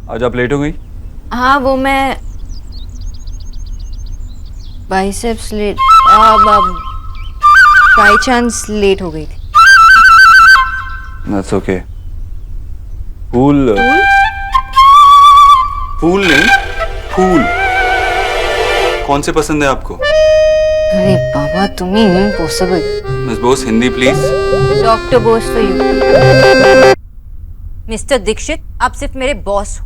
आज आप लेट हो गई? हाँ वो मैं biceps late by chance late हो गई थी। That's okay. फूल फूल नहीं, फूल कौन से पसंद है आपको? अरे बाबा तुम्हें impossible. Miss Bose Hindi please. Doctor Bose for you. Mister Dixit, आप सिर्फ मेरे बॉस हो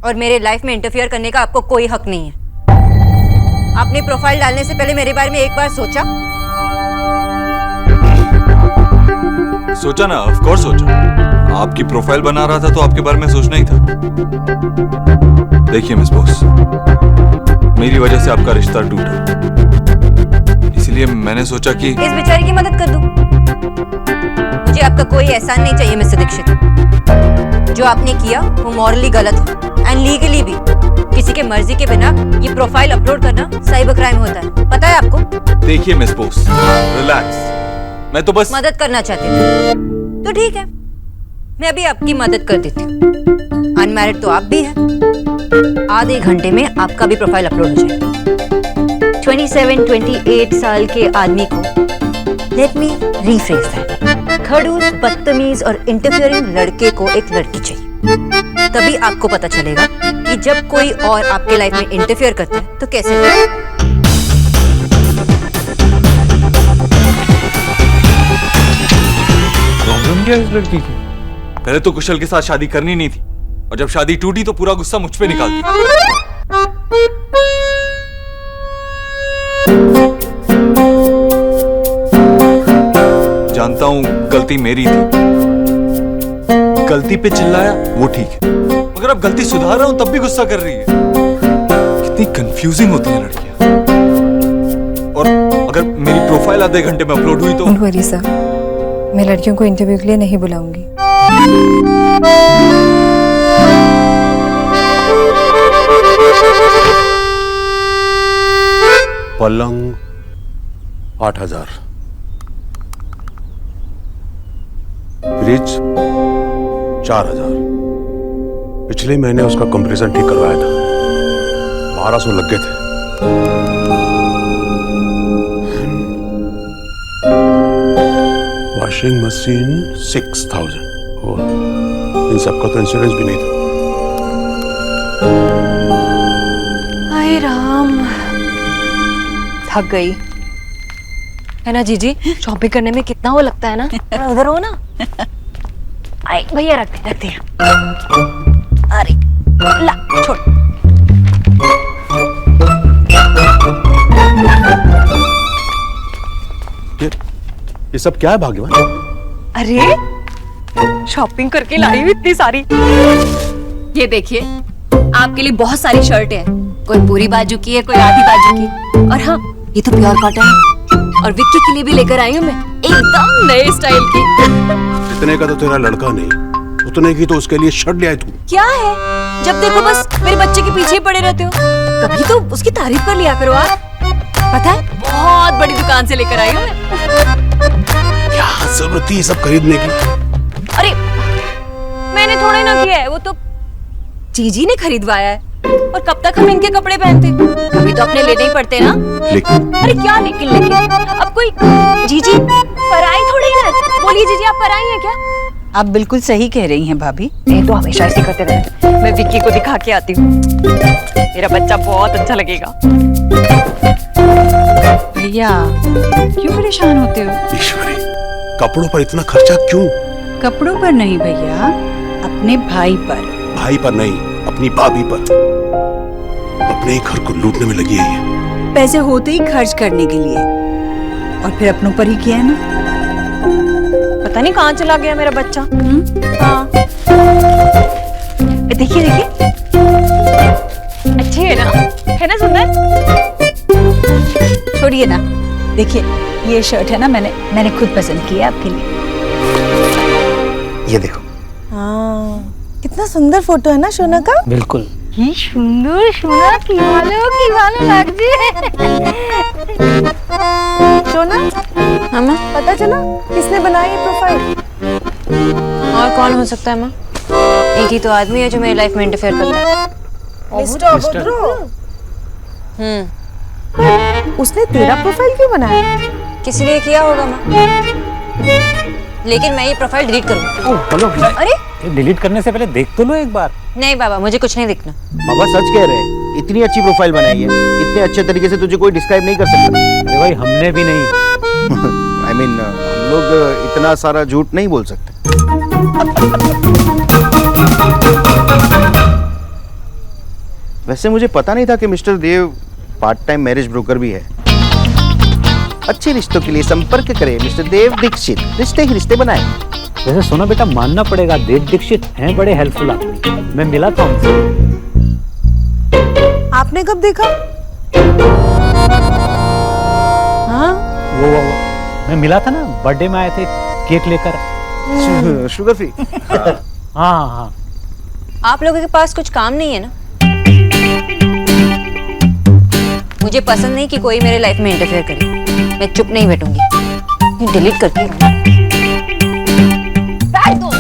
और मेरे लाइफ में इंटरफियर करने का आपको कोई हक नहीं है। आपने प्रोफाइल डालने से पहले मेरे बारे में एक बार सोचा? सोचा ना, ऑफ कोर्स सोचा। आपकी प्रोफाइल बना रहा था तो आपके बारे में सोचना ही था। देखिए मिस बॉस, मेरी वजह से आपका रिश्ता टूटा, इसलिए मैंने सोचा कि इस बेचारे की मदद कर दूं। मुझे आपका कोई एहसान नहीं चाहिए मिस्टर दीक्षित। जो आपने किया वो मॉरली गलत है एंड लीगली भी। किसी के मर्जी के बिना ये प्रोफाइल अपलोड करना साइबर क्राइम होता है, पता है आपको? देखिए मिस बॉस, रिलैक्स, मैं तो बस मदद करना चाहती थी। तो ठीक है, मैं भी आपकी मदद कर देती हूँ। अनमैरिड तो आप भी हैं। आधे घंटे में आपका भी प्रोफाइल अपलोड हो जाएगा। 27-28 साल के आदमी को, लेट मी रीफ्रेज दैट, खड़ूस, बदतमीज और इंटरफियरिंग लड़के को एक लड़की चाहिए। तभी आपको पता चलेगा कि जब कोई और आपके लाइफ में इंटरफियर करता है तो कैसे होता है। प्रॉब्लम क्या है इस लड़की की? पहले तो कुशल के साथ शादी करनी नहीं थी, और जब शादी टूटी तो पूरा गुस्सा मुझ पे निकाल दिया। जानता हूं गलती मेरी थी, गलती पे चिल्लाया वो ठीक है, मगर अब गलती सुधार रहा हूं तब भी गुस्सा कर रही है। कितनी कंफ्यूजिंग होती है लड़कियां। और अगर मेरी प्रोफाइल आधे घंटे में अपलोड हुई तो डोंट वरी सर, मैं लड़कियों को इंटरव्यू के लिए नहीं बुलाऊंगी। पलंग 8,000, फ्रिज 4,000। पिछले महीने उसका कंप्रेसर ठीक करवाया था, 1200 लग गए थे। Washing machine 6,000। इन सबका तो इंश्योरेंस भी नहीं था। हाय राम, थक गई है ना जीजी। शॉपिंग करने में कितना वो लगता है ना। थोड़ा उधर हो ना। आई भैया रखते हैं। अरे ला छोड़। ये सब क्या है भाग्यवान? अरे शॉपिंग करके लाई हुई इतनी सारी। ये देखिए, आपके लिए बहुत सारी शर्ट है। कोई पूरी बाजू की है, कोई आधी बाजू की। और हाँ, ये तो प्योर कॉटन है। और विक्की के लिए भी लेकर आई हूँ मैं, एकदम नए स्टाइल की। इतने का तो तेरा लड़का नहीं, उतने की तो उसके लिए शर्ट ले आई तू। क्या है, जब देखो बस मेरे बच्चे के पीछे ही पड़े रहते हो। कभी तो उसकी तारीफ कर लिया करो आप। पता है, बहुत बड़ी दुकान से लेकर आई हूँ मैं। क्या जरूरत थी ये सब खरीदने की? अरे मैंने थोड़ा ना किया है, वो तो जीजी ने खरीदवाया है। और कब तक हम इनके कपड़े पहनते? कभी तो अपने लेने ही पड़ते ना। लेकिन अरे क्या लेकिन अब कोई जीजी पराई थोड़ी ना। बोलिए जीजी, आप पराई हैं क्या? आप बिल्कुल सही कह रही हैं भाभी। ये तो हमेशा ऐसे करते रहते। मैं विक्की को दिखा के आती हूँ, मेरा बच्चा बहुत अच्छा लगेगा। भैया क्यों परेशान होते हो? ईश्वरी, कपड़ों पर इतना खर्चा क्यों? कपड़ों पर नहीं भैया, अपने भाई पर। भाई पर नहीं, अपनी भाभी पर। अपने ही घर को लूटने में लगी है ये। पैसे होते ही खर्च करने के लिए, और फिर अपनों पर ही किया है ना। पता नहीं कहाँ चला गया मेरा बच्चा। हाँ देखिए देखिए, अच्छी है ना सुंदर। छोड़िए ना, देखिए ये शर्ट है ना, मैंने खुद पसंद की है आपके लिए। ये देखो। हाँ, कितना सुंदर फोटो है ना सोना का। बिल्कुल। ये सुंदर सोना की वालों लग सोना। हाँ माँ, पता चला किसने बनाई ये प्रोफाइल? और कौन हो सकता है माँ? एक ही तो आदमी है जो मेरी लाइफ में इंटरफेयर करता है। मिस्टर अभद्रो, उसने तेरा प्रोफाइल क्यों बनाया? किसी ने किया होगा माँ, लेकिन मैं ये प्रोफाइल डिलीट करूँगी। ओह बोलो, अरे डिलीट करने से पहले देख तो लो एक बार। नहीं बाबा, मुझे कुछ नहीं दिखना। बाबा सच कह रहे हैं, इतनी अच्छी प्रोफाइल बनाई है, इतने अच्छे तरीके से तुझे कोई डिस्क्राइब नहीं कर सकता। अरे भाई हमने भी नहीं। I mean, हम लोग इतना सारा झूठ नहीं बोल सकते। वैसे मुझे पता नहीं था कि मिस्टर देव पार्ट टाइम मैरिज ब्रोकर भी है। अच्छे रिश्तों के लिए संपर्क करें मिस्टर देव दीक्षित, रिश्ते ही रिश्ते बनाए। वैसे सुना बेटा, मानना पड़ेगा, देव दीक्षित हैं बड़े हेल्पफुल आदमी। मैं मिला था उनसे। आपने कब देखा? हाँ वो मैं मिला था ना, बर्थडे में आए थे केक लेकर। Sugar free. हाँ हाँ। आप लोगों के पास कुछ काम नहीं है ना? मुझे पसंद नहीं कि कोई मेरे लाइफ में इंटरफेयर करे। मैं चुप नहीं बैठूंगी, डिलीट करती हूँ। बैठ दो।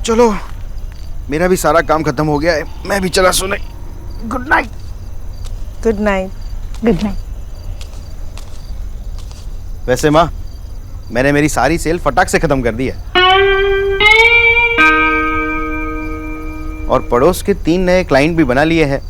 चलो, मेरा भी सारा काम खत्म हो गया है, मैं भी चला सोने। Good night. Good night. Good night. वैसे माँ, मैंने मेरी सारी सेल फटाक से खत्म कर दी है और पड़ोस के 3 नए क्लाइंट भी बना लिए हैं।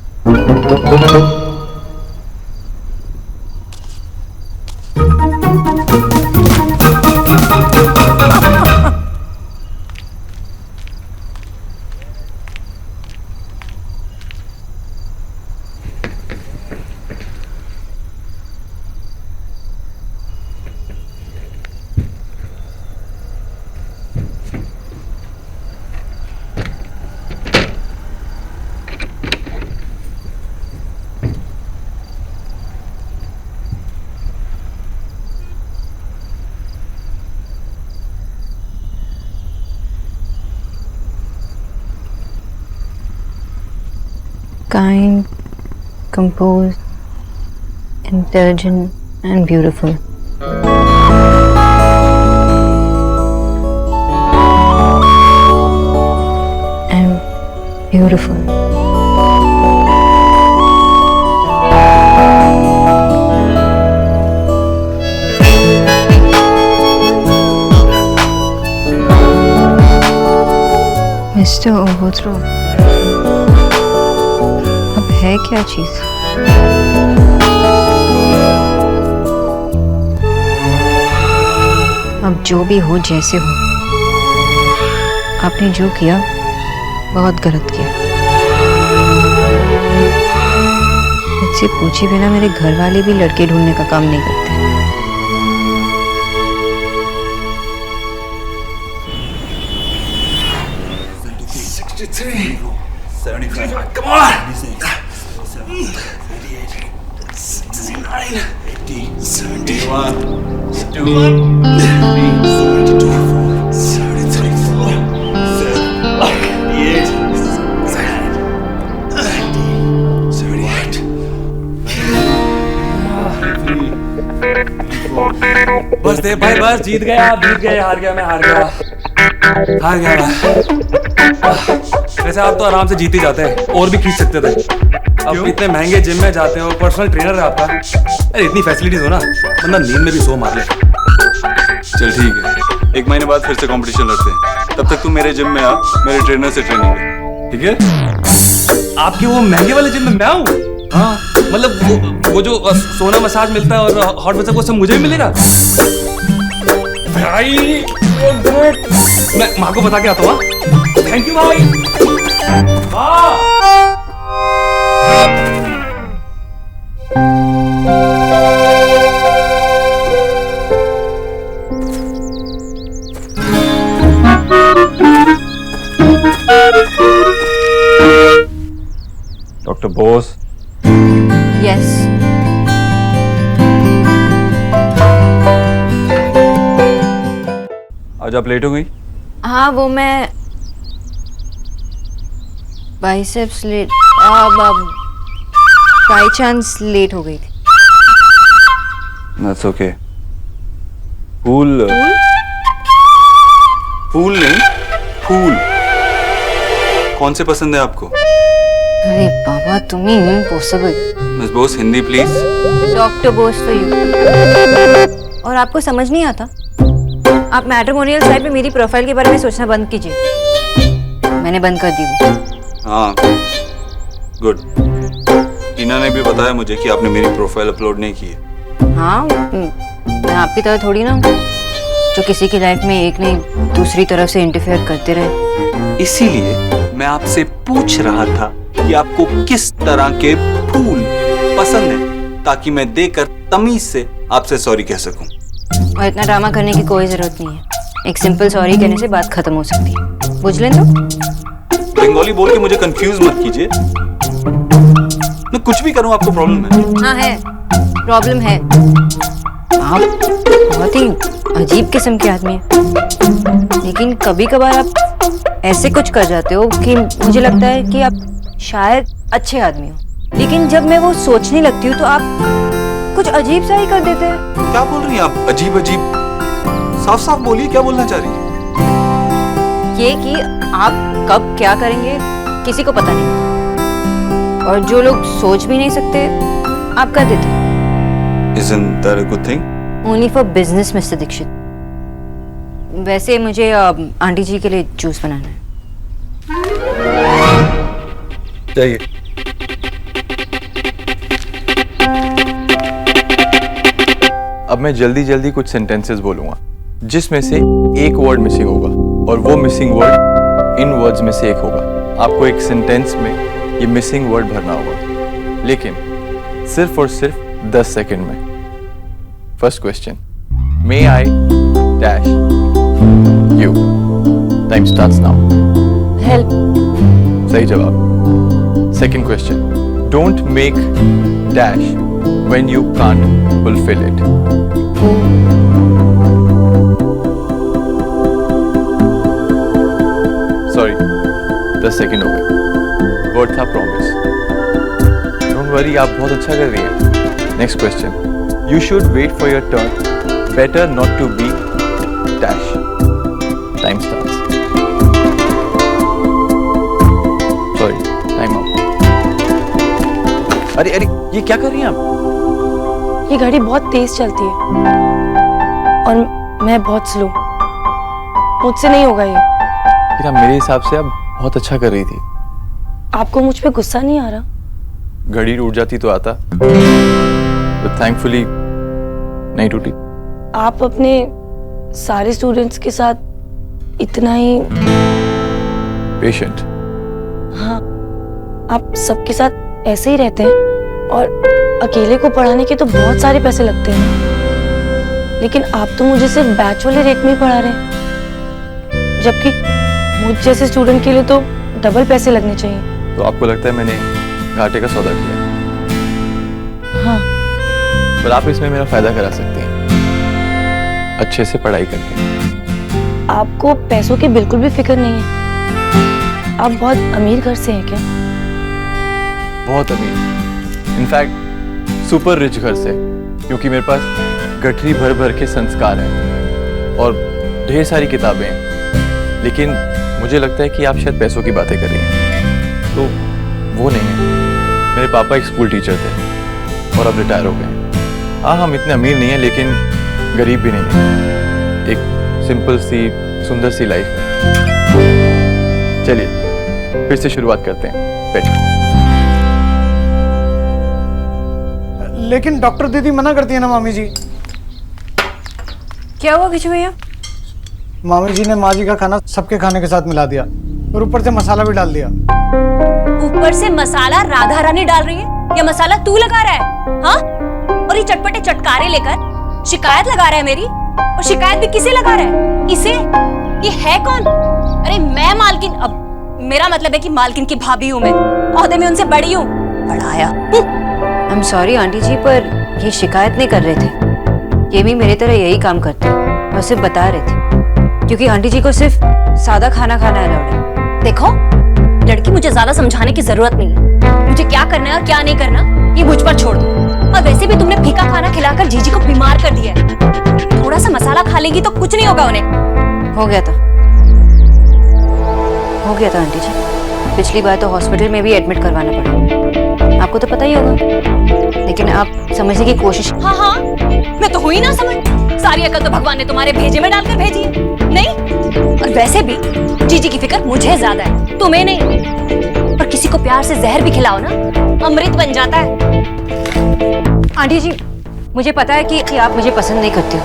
Kind, composed, intelligent, and beautiful. And beautiful. Mr. Obotro. है क्या चीज? अब जो भी हो, जैसे हो, आपने जो किया बहुत गलत किया। मुझसे पूछे बिना मेरे घर वाले भी लड़के ढूंढने का काम नहीं करते। Come on! 79, 80, 71, 72, 73, 78, 78. बस दे भाई, बस जीत गया, जीत गए। हार गया मैं, हार गया, हार गया मैं। वैसे आप तो आराम से जीत ही जाते हैं, और भी खींच सकते थे। अब इतने महंगे जिम में जाते हो, पर्सनल ट्रेनर है आपका। अरे इतनी फैसिलिटीज हो ना, बंदा नींद में भी सो मार ले। चल ठीक है, 1 महीने बाद फिर से कंपटीशन लड़ते हैं। तब तक तू मेरे जिम में आ, मेरे ट्रेनर से ट्रेनिंग ले, ठीक है? आपके वो महंगे वाले जिम में मैं आऊँ? हाँ, मतलब वो जो सोना मसाज मिलता है और हॉट मसाज, वो सब मुझे भी मिलेगा भाई? मैं माँ को बता के आता हूँ। थैंक यू भाई। डॉक्टर बोस। यस। आज आप लेट हो गई? हाँ, वो मैं biceps late, by chance late हो गई थी। That's okay. Cool. फूल नहीं, फूल। कौन से पसंद है आपको? अरे बाबा तुम ही impossible. Miss Bose Hindi please. Doctor Bose for you. और आपको समझ नहीं आता? आप मैट्रिमोनियल साइट पे मेरी प्रोफाइल के बारे में सोचना बंद कीजिए। मैंने बंद कर दी वो। हाँ गुड। टीना ने भी बताया मुझे कि आपने मेरी प्रोफाइल अपलोड नहीं की है। हाँ मैं आपकी तरह थोड़ी ना हूँ जो किसी की लाइफ में एक नहीं दूसरी तरफ से इंटरफेयर करते रहे। इसीलिए मैं आपसे पूछ रहा था कि आपको किस तरह के फूल पसंद है, ताकि मैं देकर तमीज से आपसे सॉरी कह सकूं। और इतना ड्रामा करने की कोई जरूरत नहीं है। एक सिंपल सॉरी कहने से बात खत्म हो सकती है। बुझ लें तो? बंगाली बोल के मुझे कंफ्यूज मत कीजिए। मैं कुछ भी करूं आपको प्रॉब्लम है? हाँ है, प्रॉब्लम है। आप बहुत ही अजीब किस्म के आदमी हैं। लेकिन कभी कभार आप ऐसे कुछ कर जाते हो कि मुझे लगता है कि आप शायद अच्छे आदमी हो। लेकिन जब मैं वो सोचने लगती हूँ तो आप कुछ अजीब सा ही कर देते हैं। क्या बोल रही हैं आप? अजीब अजीब? साफ साफ बोलिए, क्या बोलना चाह रही हैं? ये कि आप कब क्या करेंगे किसी को पता नहीं, और जो लोग सोच भी नहीं सकते आप कर देते। Isn't that a good thing? Only for business, Mr. Dixit. वैसे मुझे आंटी जी के लिए जूस बनाना है। चाहिए। अब मैं जल्दी जल्दी कुछ सेंटेंसेस बोलूंगा जिसमें से एक वर्ड मिसिंग होगा, और वो मिसिंग वर्ड इन वर्ड्स में से एक होगा। आपको एक सेंटेंस में ये मिसिंग वर्ड भरना होगा, लेकिन सिर्फ और सिर्फ 10 सेकंड में। First question, may I dash you. Time starts now. Help. सही जवाब। Second question, don't make dash when you can't fulfil it. Sorry, 10 second हो गए। वर्ड था प्रॉमिस। डोंट वरी, आप बहुत अच्छा कर रही हैं। Next question, you should wait for your turn, better not to be dash. Time starts. Sorry, time out. अरे अरे, ये क्या कर रही हैं आप? ये गाड़ी बहुत तेज चलती है और मैं बहुत स्लो। मुझसे नहीं होगा ये। लेकिन मेरे हिसाब से आप बहुत अच्छा कर रही थी। आपको मुझ पे गुस्सा नहीं आ रहा? घड़ी टूट जाती तो आता, but thankfully नहीं टूटी। आप अपने सारे स्टूडेंट्स के साथ इतना ही पेशेंट। हाँ, आप सबके साथ ऐसे ही रहते हैं, और अकेले को पढ़ाने के तो बहुत सारे पैसे लगते हैं, लेकिन आप तो मुझे सिर्फ बैच वाले रेट में ही पढ़ा रहे हैं, जबकि मुझ जैसे स्टूडेंट के लिए तो डबल पैसे लगने चाहिए। तो आपको लगता है मैंने घाटे का सौदा किया? हाँ। पर आप इसमें मेरा फायदा करा सकते हैं, अच्छे से पढ़ाई करके। आपको पैसों की बिल्कुल भी फिक्र नहीं है? आप बहुत अमीर घर से हैं क्या? बहुत अमीर, इनफैक्ट सुपर रिच घर से, क्योंकि मेरे पास गठरी भर भर के संस्कार हैं और ढेर सारी किताबें हैं। लेकिन मुझे लगता है कि आप शायद पैसों की बातें कर रही हैं, तो वो नहीं है। मेरे पापा एक स्कूल टीचर थे और अब रिटायर हो गए हैं। हाँ, हम इतने अमीर नहीं हैं, लेकिन गरीब भी नहीं हैं। एक सिंपल सी सुंदर सी लाइफ है। चलिए फिर से शुरुआत करते हैं। बैठिए। लेकिन डॉक्टर दीदी मना करती है ना मामी जी। क्या हुआ किचू भैया? मामी जी ने माँ जी का खाना सबके खाने के साथ मिला दिया और ऊपर से मसाला भी डाल दिया। ऊपर से मसाला राधा रानी डाल रही है या मसाला तू लगा रहा है? हाँ? और ये चटपटे चटकारे लेकर शिकायत लगा रहा है मेरी, और शिकायत भी किसे लगा रहा है? इसे? ये है कौन? अरे मैं मालकिन, अब मेरा मतलब है कि मालकिन की भाभी हूँ मैं, ओहदे में उनसे बड़ी हूँ। बढ़ाया। आई एम सॉरी आंटी जी, पर ये शिकायत नहीं कर रहे थे, ये भी मेरे तरह यही काम करते हैं और सिर्फ बता रहे थे, क्योंकि आंटी जी को सिर्फ सादा खाना खाना अलाउड है। देखो लड़की, मुझे ज्यादा समझाने की जरूरत नहीं है। मुझे क्या करना है और क्या नहीं करना ये मुझ पर छोड़ दो। और वैसे भी तुमने फीका खाना खिलाकर जीजी को बीमार कर दिया है। थोड़ा सा मसाला खा लेगी तो कुछ नहीं होगा उन्हें। हो गया था, गया था आंटी जी। पिछली बार तो हॉस्पिटल में भी एडमिट करवाना पड़ा, आपको तो पता ही होगा। लेकिन आप समझने की कोशिश। हाँ हाँ, मैं तो हुई ना समझ। सारी अकल तो भगवान ने तुम्हारे भेजे में डालकर भेजी है, नहीं? और वैसे भी जीजी की फिक्र मुझे ज्यादा है, तुम्हें नहीं। पर किसी को प्यार से जहर भी खिलाओ ना, अमृत बन जाता है। आंटी जी, मुझे पता है कि आप मुझे पसंद नहीं करती हो,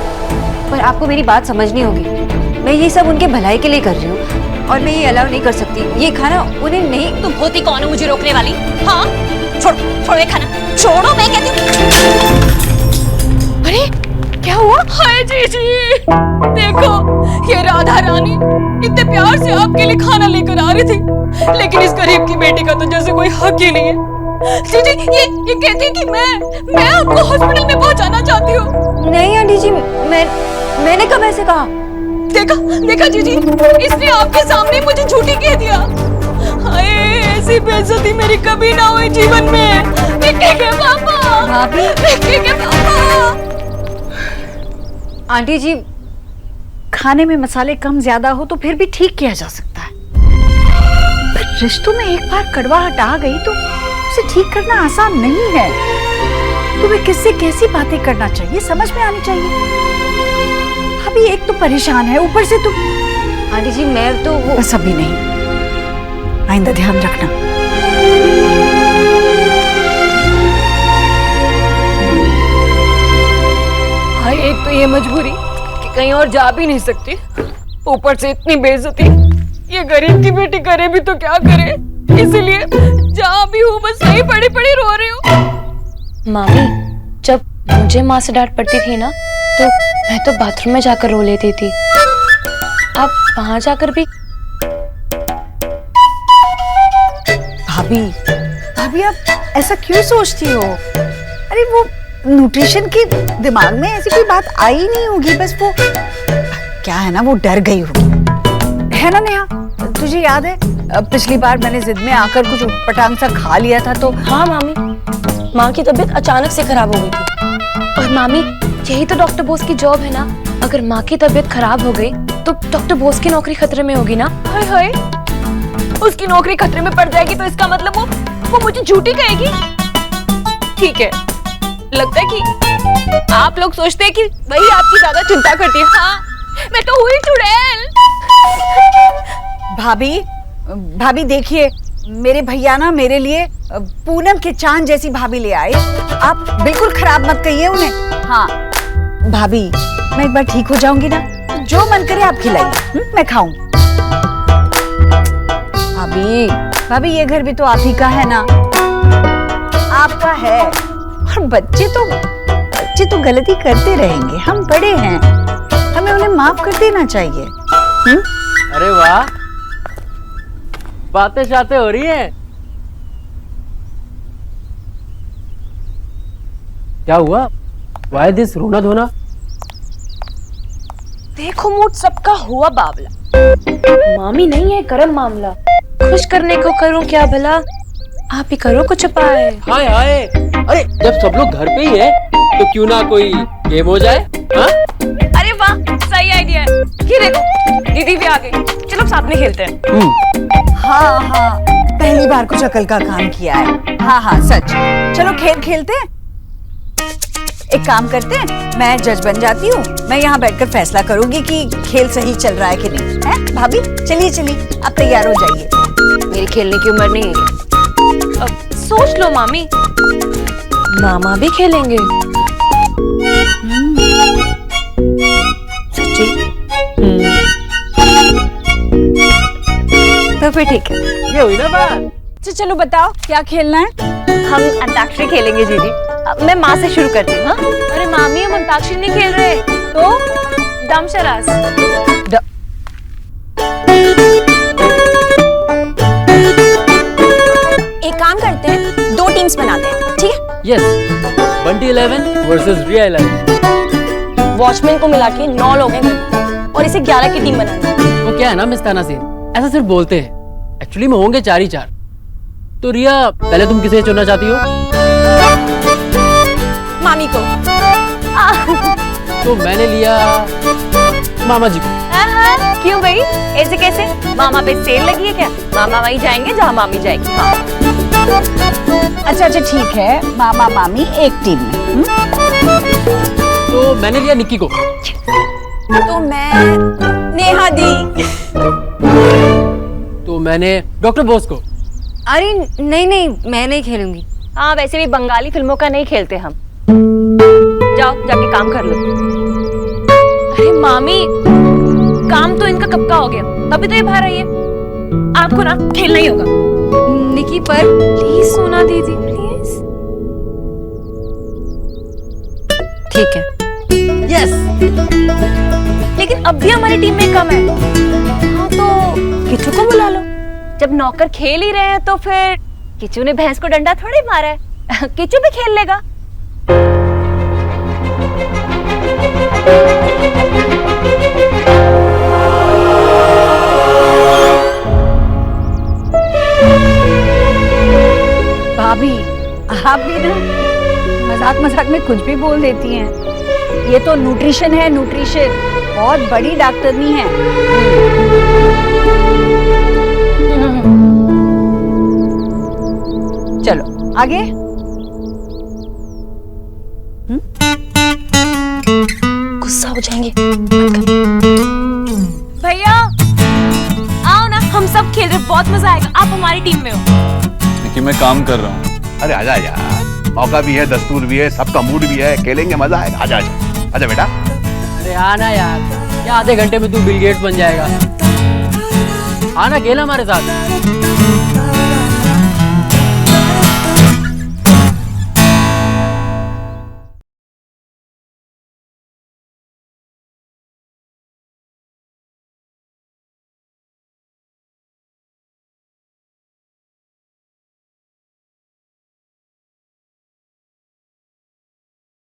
पर आपको मेरी बात समझनी होगी। मैं ये सब उनके भलाई के लिए कर रही हूँ और मैं ये अलाउ नहीं कर सकती। ये खाना उन्हें नहीं। तुम होती कौन हो मुझे रोकने वाली? हाँ, छोड़ो ये खाना, छोड़ो मैं कहती हूँ। अरे क्या हुआ? हाय जीजी, देखो ये राधा रानी इतने प्यार से आपके लिए खाना लेकर आ रही थी, लेकिन इस गरीब की बेटी का तो जैसे कोई हक ही नहीं है। जीजी ये कहती है कि मैं आपको हॉस्पिटल में पहुंचाना चाहती हूँ। नहीं आंटी जी, मैंने कब ऐसे कहा? देखा जीजी, इसने आपके सामने मुझे झूठी कह दिया। हाय, ऐसी बेइज्जती मेरी कभी ना हुई जीवन में। के पापा, भाभी, के पापा। आंटी जी, खाने में मसाले कम ज्यादा हो तो फिर भी ठीक किया जा सकता है, पर रिश्तों में एक बार कड़वाहट आ गई तो उसे ठीक करना आसान नहीं है। तुम्हें किससे कैसी बातें करना चाहिए समझ में आनी चाहिए। अभी एक तो परेशान है, ऊपर से तुम। आंटी जी मैं तो वो बस अभी नहीं, आइंदा ध्यान रखना। हाँ, एक तो ये मजबूरी कि कहीं और जा भी नहीं सकती, ऊपर से इतनी बेइज्जती। ये गरीब की बेटी करे भी तो क्या करे, इसीलिए जहाँ भी हूँ बस यही पड़ी पड़ी रो रही हूँ। मामी, जब मुझे माँ से डांट पड़ती थी ना, तो मैं तो बाथरूम में जाकर रो लेती थी। अब वहां जाकर भी। भाभी आप ऐसा क्यों सोचती हो? अरे वो न्यूट्रिशन की दिमाग में ऐसी कोई बात आई नहीं होगी, बस वो क्या है ना, वो डर गई होगी, है ना नेहा? तुझे याद है पिछली बार मैंने जिद में आकर कुछ उटपटांग सा खा लिया था तो। हाँ मामी, माँ की तबीयत अचानक से खराब हो गई थी। और मामी, यही तो डॉक्टर बोस की जॉब है ना। अगर माँ की तबीयत खराब हो गई तो डॉक्टर बोस की नौकरी खतरे में होगी ना। हाय हाय, उसकी नौकरी खतरे में पड़ जाएगी तो इसका मतलब वो मुझे झूठी कहेगी। ठीक है, लगता है कि आप लोग सोचते हैं कि वही आपकी ज्यादा चिंता करती है। हाँ, मैं तो हुई चुड़ैल। भाभी देखिए, मेरे भैया ना मेरे लिए पूनम के चांद जैसी भाभी ले आए। आप बिल्कुल खराब मत कहिए उन्हें। हाँ भाभी, मैं एक बार ठीक हो जाऊंगी ना, जो मन करे आप खिलाइए, मैं खाऊं। भाभी ये घर भी तो आप ही का है ना, आपका है। और बच्चे तो गलती करते रहेंगे, हम बड़े हैं, हमें उन्हें माफ कर देना चाहिए। अरे वाह, बातें शातें हो रही हैं। क्या हुआ? वाई दिस रोना धोना? देखो मूड सबका हुआ बावला। मामी नहीं है, गर्म मामला। खुश करने को करूं क्या भला, आप ही करो कुछ उपाय। हाय हाय, अरे जब सब लोग घर पे ही है तो क्यों ना कोई गेम हो जाए? हाँ? अरे वाह, सही आइडिया है। ये देखो दीदी भी आ गई, चलो साथ में खेलते हैं। हाँ, पहली बार कुछ अकल का काम किया है। हाँ सच। चलो खेल खेलते हैं। एक काम करते हैं, मैं जज बन जाती हूँ, मैं यहाँ बैठकर फैसला करूंगी कि खेल सही चल रहा है कि नहीं। है भाभी? चलिए आप तैयार हो जाइए। मेरी खेलने की उम्र नहीं है। अब सोच लो मामी, मामा भी खेलेंगे। सच्ची? तो फिर ठीक है, ये हुई ना बात। चलो बताओ क्या खेलना है? हम अंताक्षरी खेलेंगे जीजी। मैं माँ से शुरू करती हूँ। हाँ? अरे मामी, हम अंताक्षरी नहीं खेल रहे, तो दमशरास। एक काम करते हैं, 2 टीम्स बनाते हैं, ठीक है? यस, बंटी 11 वर्सेस रिया 11। वॉचमैन को मिला के 9 लोग हैं और इसे 11 की टीम बनानी है। वो क्या है ना मिस्ताना सिंह, ऐसा सिर्फ बोलते हैं, एक्चुअली में होंगे 4 ही 4। तो रिया, पहले तुम किसे चुनना चाहती हो? मामी को। तो मैंने लिया मामा जी को। क्यों भाई, ऐसे कैसे? मामा पे सेल लगी है क्या? मामा वहीं जाएंगे जहाँ मामी जाएगी। हाँ। अच्छा ठीक है, मामा मामी एक टीम में। तो मैंने लिया निक्की को। तो मैं नेहा दी। तो मैंने डॉक्टर बोस को। अरे नहीं, मैं नहीं खेलूंगी। हाँ, वैसे भी बंगाली फिल्मों का नहीं खेलते हम। जाओ जाके काम कर लो। अरे मामी, काम तो इनका कब का हो गया, तभी तो ये बाहर आई है। आपको ना खेलना ही होगा। निकी पर प्लीज सोना दीदी, प्लीज। ठीक है। यस। लेकिन अब भी हमारी टीम में कम है। हाँ तो किचू को बुला लो। जब नौकर खेल ही रहे हैं तो फिर किचू ने भैंस को डंडा थोड़ी मारा है। किचू भी खेल लेगा। भाभी, आप भी ना मजाक में कुछ भी बोल देती हैं। ये तो न्यूट्रिशन है, न्यूट्रिशन। बहुत बड़ी डॉक्टरनी है। चलो आगे। गुस्सा हो जाएंगे। भैया आओ ना, हम सब खेल रहे, बहुत मजा आएगा। आप हमारी टीम में हो। कि मैं काम कर रहा हूँ। अरे आजा यार, मौका भी है, दस्तूर भी है, सबका मूड भी है, खेलेंगे, मजा आएगा। आजा आजा आजा बेटा। अरे आना यार, क्या आधे घंटे में तू बिल गेट्स बन जाएगा। आना, खेल हमारे साथ।